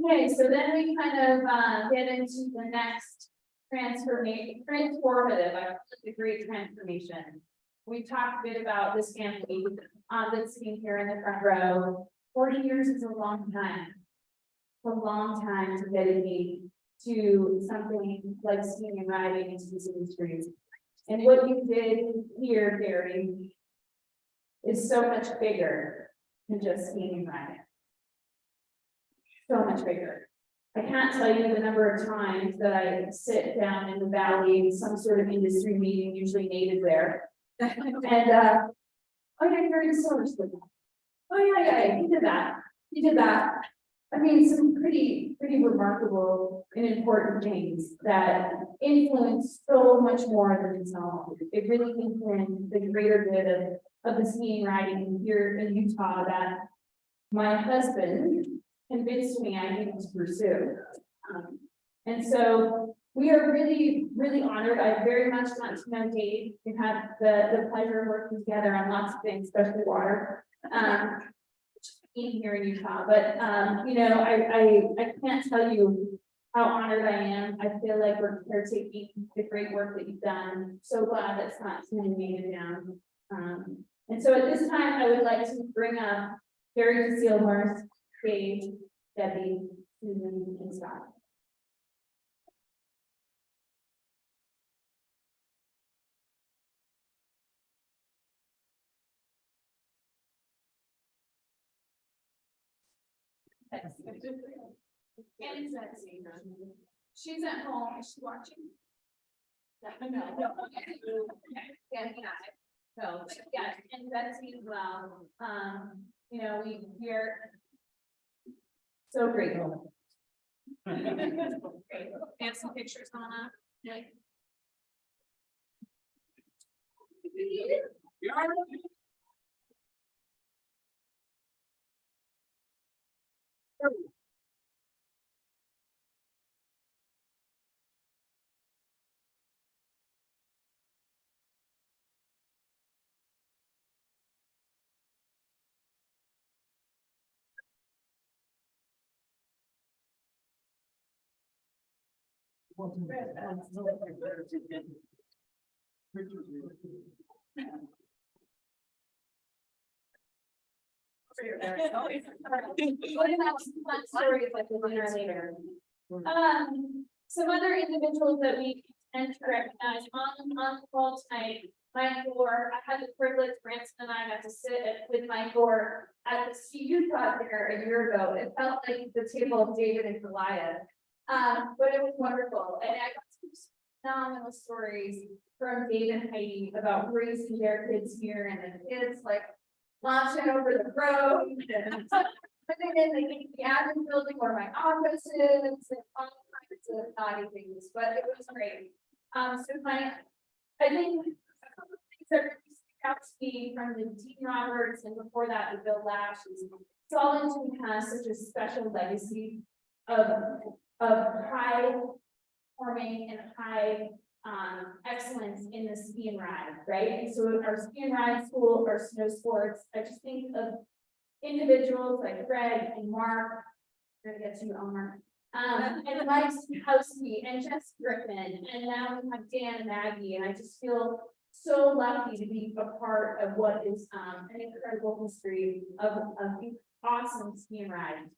Okay, so then we kind of get into the next transformative, I the great transformation. We talked a bit about this family that's sitting here in the front row. 40 years is a long time. It's a long time to dedicate to something like skiing and riding into these industries. And what you did here, Gary, is so much bigger than just skiing and riding. So much bigger. I can't tell you the number of times that I sit down in the valley in some sort of industry meeting, usually native there. And oh yeah, you're in DeSeelhorst with that. Oh yeah, he did that. He did that. I mean, some pretty remarkable and important things that influence so much more than DeSeelhorst. It really influenced the greater good of the skiing riding here in Utah that my husband convinced me I needed to pursue. And so we are really honored. I very much got to know Dave. We've had the pleasure of working together on lots of things, especially water. Being here in Utah, but you know, I can't tell you how honored I am. I feel like we're caretaking the great work that you've done. So glad that's not being made down. And so at this time, I would like to bring up Gary DeSeelhorst, Dave, Debbie, Susan, and Scott. Annie's at seeing her. She's at home. Is she watching? No. Okay. Yeah, So, but yeah, and Betsy as well, you know, we are so grateful. Great. We have some pictures on that. Like, We're gonna have some fun stories like the winner later. Some other individuals that we tend to recognize on the call tonight, Mike Gore. I had the privilege, Branson and I got to sit with Mike Gore at the CU thought there a year ago. It felt like the table of David and Goliath. But it was wonderful, and I got some phenomenal stories from Dave and Heidi about raising their kids here, and the kids like launching over the road. Living in the admin building where my office is, and all kinds of naughty things, but it was great. So I think a couple of things that really stick out to me from the Dean Roberts and before that, the Bill Lash is Solitude has such a special legacy of high performing and high excellence in the ski and ride, right? And so our ski and ride school, our snow sports, I just think of individuals like Greg and Mark, we're gonna get to you, Omar, and Mike Houski and Jess Griffin, and now we have Dan and Maggie, and I just feel so lucky to be a part of what is an incredible history of awesome ski and ride.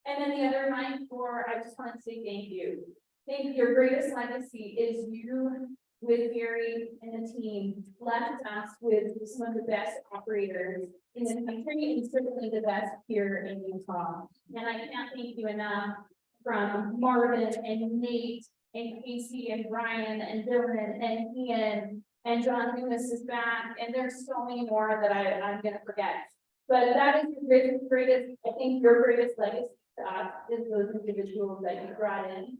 And then the other line for, I just want to say thank you. Thank you. Your greatest legacy is you with Gary and the team left us with some of the best operators in the country and certainly the best here in Utah. And I can't thank you enough from Marvin and Nate and Casey and Brian and Dylan and Ian and John Loomis is back. And there's so many more that I'm going to forget. But that is your greatest, I think your greatest legacy to us is those individuals that you brought in,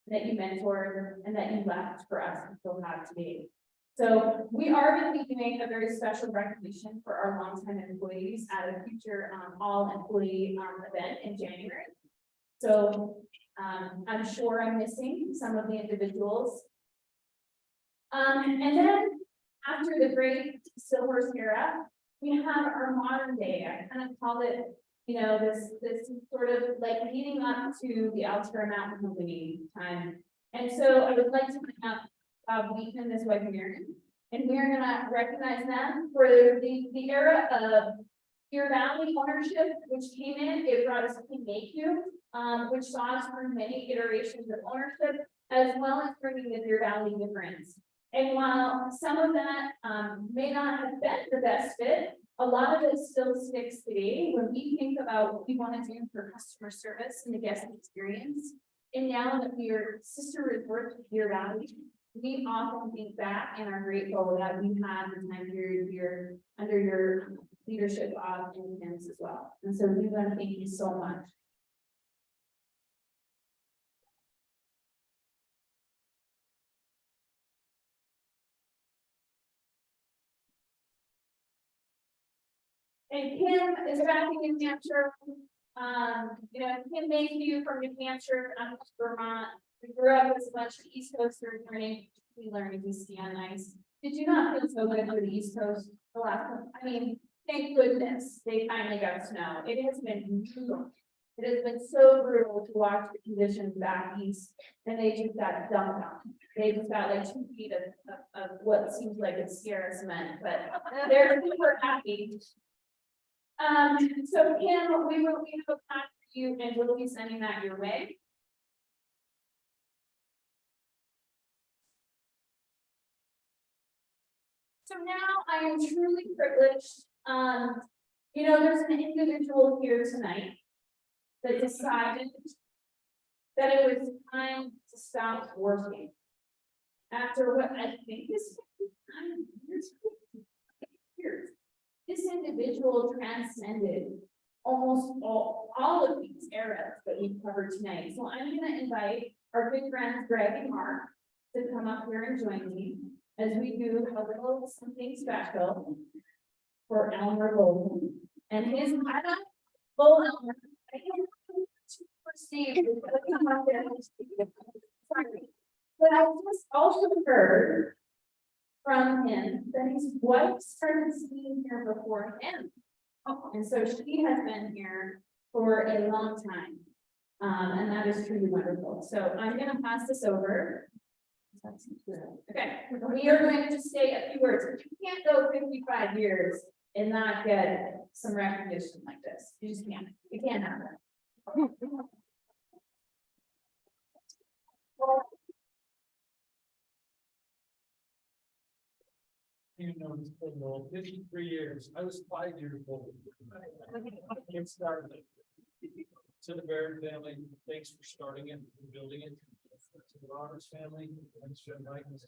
that you mentored, and that you left for us and still have today. So we are going to be doing a very special recognition for our longtime employees at a future all employee event in January. So I'm sure I'm missing some of the individuals. And then after the great DeSeelhorst era, we have our modern day. I kind of call it, you know, this sort of like leading up to the Alterra Mountain Company time. And so I would like to bring up Wheaton and his wife Miriam, and we're gonna recognize them for the era of Deer Valley ownership, which came in. It brought us to NACU, which saw us through many iterations of ownership, as well as bringing the Deer Valley difference. And while some of that may not have been the best fit, a lot of it still sticks today when we think about what we want to do for customer service and the guest experience. And now that we are sister resort to Deer Valley, we often think back and are grateful that we had the time period here under your leadership of Indians as well. And so we want to thank you so much. And Kim is back in New Hampshire. You know, Kim Mayhew from New Hampshire, I'm from Vermont. We grew up with a bunch of East Coasters learning to ski on ice. Did you not feel so good for the East Coast the last one? I mean, thank goodness they finally got snow. It has been brutal. It has been so brutal to watch the conditions back east, and they just got dumped on. They just got like 2 feet of what seems like it's Sierra cement, but they're super happy. So Kim, we have a plan for you, and we'll be sending that your way. So now I am truly privileged. You know, there's an individual here tonight that decided that it was time to stop working after what I think is Years. This individual transcended almost all of these eras that we've covered tonight. So I'm gonna invite our good friends Greg and Mark to come up here and join me as we do a little something special for Elmer Bolton and his, I don't, Bull Elmer. I can't first name, but come up there and speak. Sorry. But I just also heard from him that his wife started skiing here before him. And so she has been here for a long time. And that is truly wonderful. So I'm gonna pass this over. Okay, we are going to just say a few words. You can't go 55 years and not get some recognition like this. You just can't. You can't have that. You know, it's been 53 years. I was 5 years old. It started. To the Barrett family, thanks for starting it, and building it. To the Roberts family, thanks for inviting us.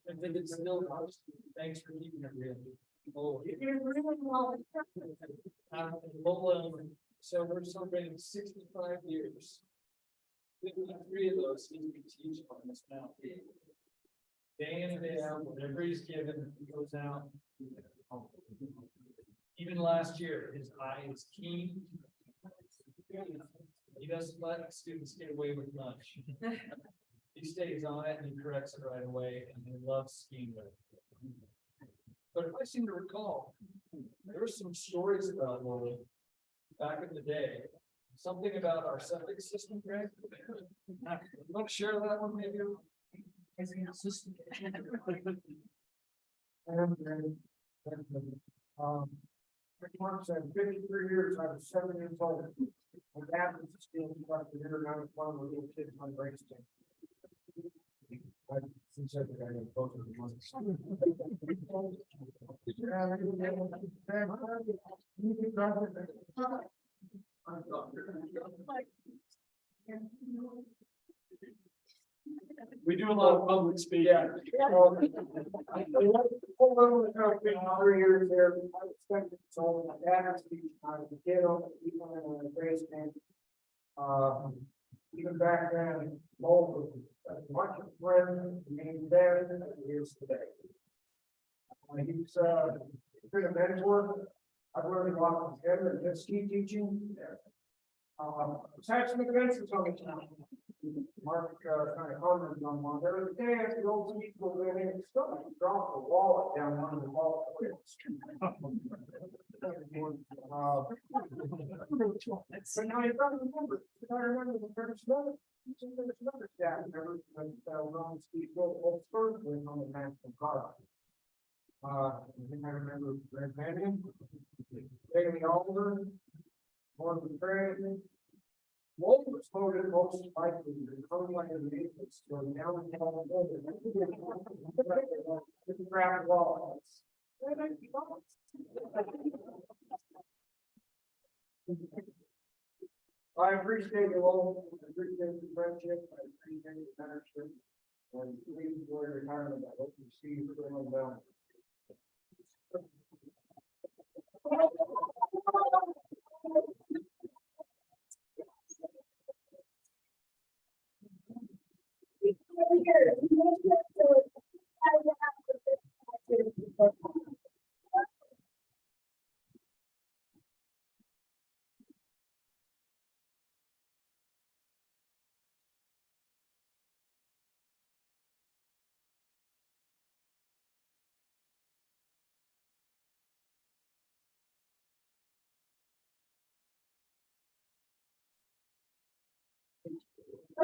And then it's still, thanks for keeping it real. Oh, so we're celebrating 65 years. 53 of those seem to be teaching on this mountain. Day in and day out, whatever he's given, he goes out. Even last year, his eye is keen. He doesn't let students get away with much. He stays on it and he corrects it right away, and he loves skiing with it. But if I seem to recall, there were some stories about Lily back in the day. Something about our septic system, Greg? You want to share that one, maybe? Rick Mark said 53 years, I was 7 years old. My dad was still instructor here, and I was one of the little kids on break stand. Since I think I know both of them. We do a lot of public speaking. Yeah. 3 years there, I was 7 years old, my dad was teaching, I was a kid, even in a grade stand. Even back then, Lowell was as much a friend, named there as he is today. He's been a mentor. I've learned a lot from him and his ski teaching. It's had some advances on the town. Mark kind of commented on one. There was a day after the old people were in it, somebody dropped a wallet down one of the wall. But now I don't remember. I remember the first letter. There's another staff member that Ron Steve Old Spurs went on the national guard. I think I remember Greg Manning, Bailey Oliver, Morgan Craig. Wolf was voted most likely to come like a maintenance, so now we have a building. It's a ground wall. I appreciate you all. I appreciate the friendship. I appreciate the mentorship. And please enjoy your retirement. I hope you see you going down.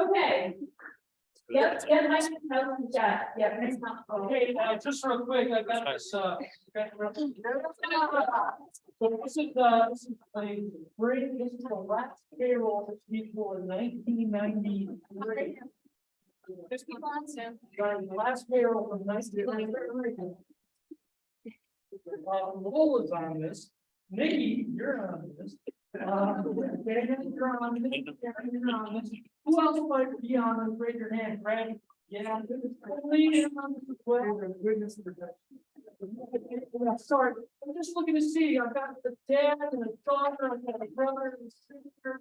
Okay. Yep, my chat. Yep. Okay, just real quick, I got this, so this is a bring, this is the last payroll that's equal in 1993. There's people on Zoom. The last payroll from 1993. Lowell is on this, Nikki, you're on this, Who else would like to be on this? Raise your hand, Brad. Yeah. Goodness protection. Sorry, I'm just looking to see, I've got the dad and the daughter, I've got a brother and sister.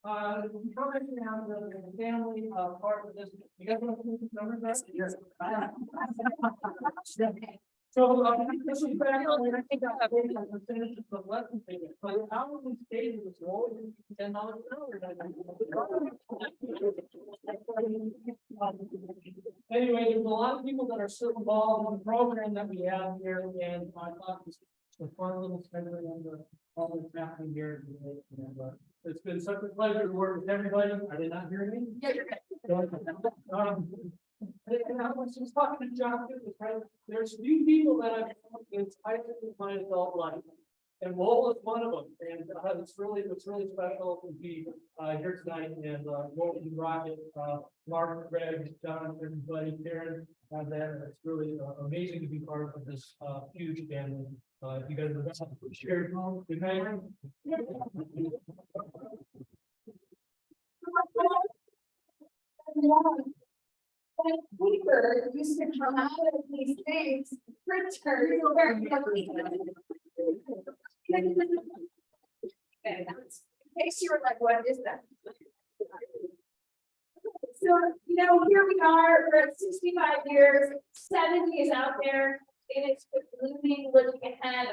Coming down the family, part of this, you guys want to put the numbers up? Yes. So, this is back on, I think that percentage of the lesson payment, but how many stages is always $10 an hour? Anyway, there's a lot of people that are still involved in the program that we have here, and I thought this was a fun little segment on the, all that's happening here. And, it's been such a pleasure to work with everybody. I did not hear any. Yeah, you're good. And I was just talking to John, there's few people that I've inspired in my adult life. And Lowell is one of them, and it's really special to be here tonight, and Lowell and Rocket, Mark, Greg, John, everybody, Karen, and then it's really amazing to be part of this huge family. You guys are shared home. Good night. When paper used to come out of these things, printers were very ugly. Okay, that's, in case you were like, what is that? So, you know, here we are, we're at 65 years, 70 is out there, and it's looming, looking ahead,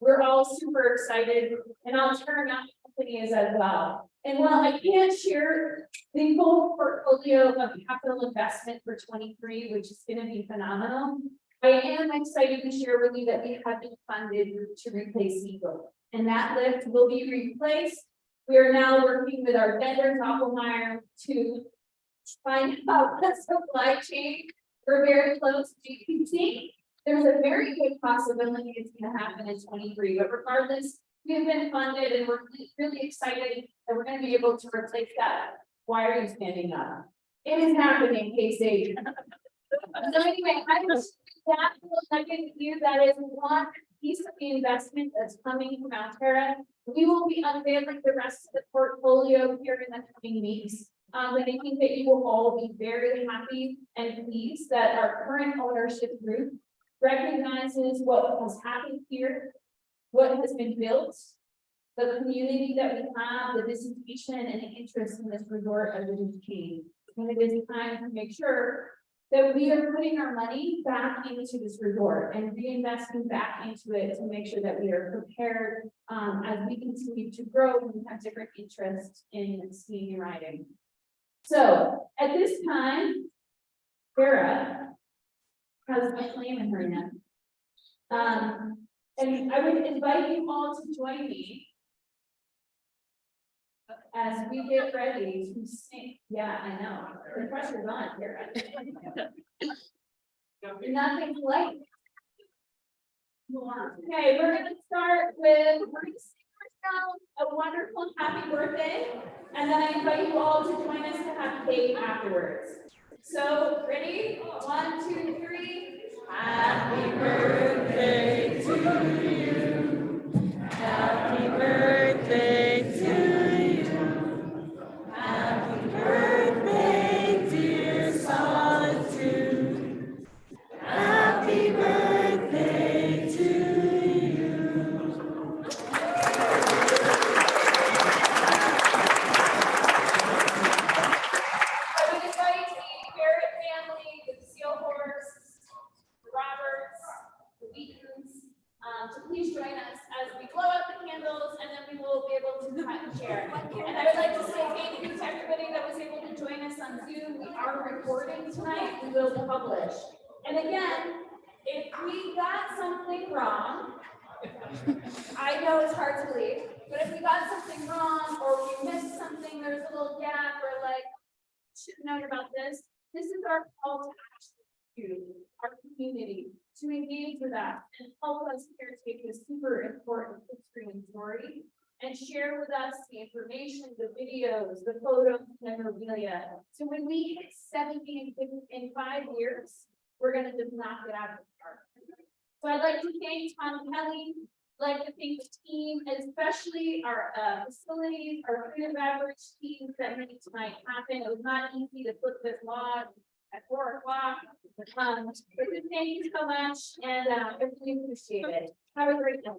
we're all super excited, and Alterra company is as well. And while I can't share the full portfolio of capital investment for 23, which is going to be phenomenal, I am excited to share with you that we have been funded to replace Eagle, and that lift will be replaced. We are now working with our vendor, Doppelmayr, to find out the supply chain. We're very close to GPC. There's a very good possibility it's going to happen in 23, but regardless, we've been funded and we're really excited that we're going to be able to replace that. Why are you standing up? It is happening, K-State. So anyway, I just that little nugget here, that is one piece of the investment that's coming from Alterra. We will be unveiling the rest of the portfolio here in the coming weeks. And I think that you will all be very happy and pleased that our current ownership group recognizes what has happened here, what has been built, the community that we have, the visitation and the interest in this resort as it is changed. And it is time to make sure that we are putting our money back into this resort and reinvesting back into it to make sure that we are prepared as we continue to grow and have different interests in skiing and riding. So at this time, Barrett has a claim in her hand. And I would invite you all to join me as we get ready to sing. Yeah, I know. The pressure's on here. Nothing like. Okay, we're gonna start with a wonderful happy birthday, and then I invite you all to join us to have cake afterwards. So, ready? 1, 2, 3. Happy birthday to you. Happy birthday to you. Happy birthday, dear Solitude. Happy birthday to you. I would invite the Barrett family, the DeSeelhorst, the Roberts, the Wheatons, to please join us as we blow out the candles, and then we will be able to cut and share. And I would like to say thank you to everybody that was able to join us on Zoom. We are recording tonight. We will publish. And again, if we got something wrong, I know it's hard to believe, but if we got something wrong or we missed something, there's a little gap or like, should have known about this. This is our call to action to our community to engage with us and help us caretake this super important history and story and share with us the information, the videos, the photos, memorabilia. So when we hit 70 in 5 years, we're going to just knock it out of the park. So I'd like to thank Tom Kelly, like to thank the team, especially our facilities, our food and beverage teams that made tonight happen. It was not easy to flip this log at 4 o'clock. But thank you so much, and I really appreciate it. Have a great night.